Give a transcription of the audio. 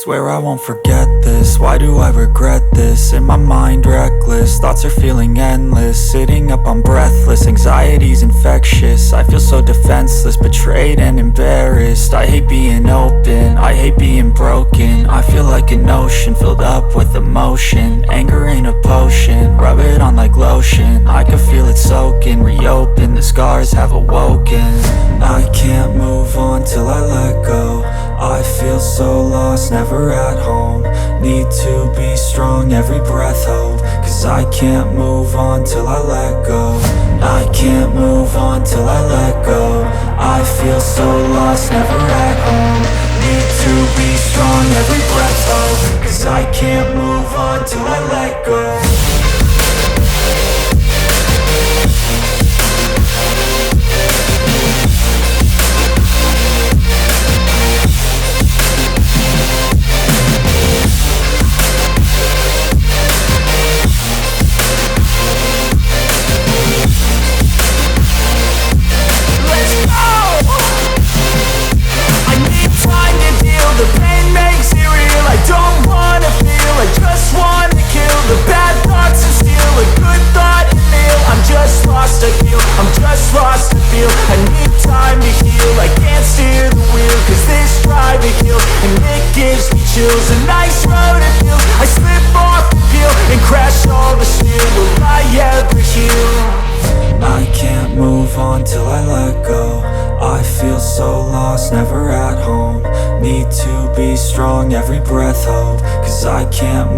Swear I won't forget this, why do I regret this? In my mind reckless, thoughts are feeling endless. Sitting up I'm breathless, anxiety's infectious. I feel so defenseless, betrayed and embarrassed. I hate being open, I hate being broken. I feel like an ocean filled up with emotion. Anger ain't a potion, rub it on like lotion. I can feel it soaking, reopen, the scars have awoken. I can't move on till I let go. I feel so lost, never at home. Need to be strong, every breath hope. Cause I can't move on till I let go. I can't move on till I let go. I feel so lost, never at home. Need to be strong, every breath hope. Cause I can't move on till I let go. I'm just lost to feel. I need time to heal. I can't steer the wheel, cause this driving kills. And it gives me chills. A nice road to feel. I slip off the peel and crash all the steel. Will I ever heal? I can't move on till I let go. I feel so lost, never at home. Need to be strong, every breath hope. Cause I can't move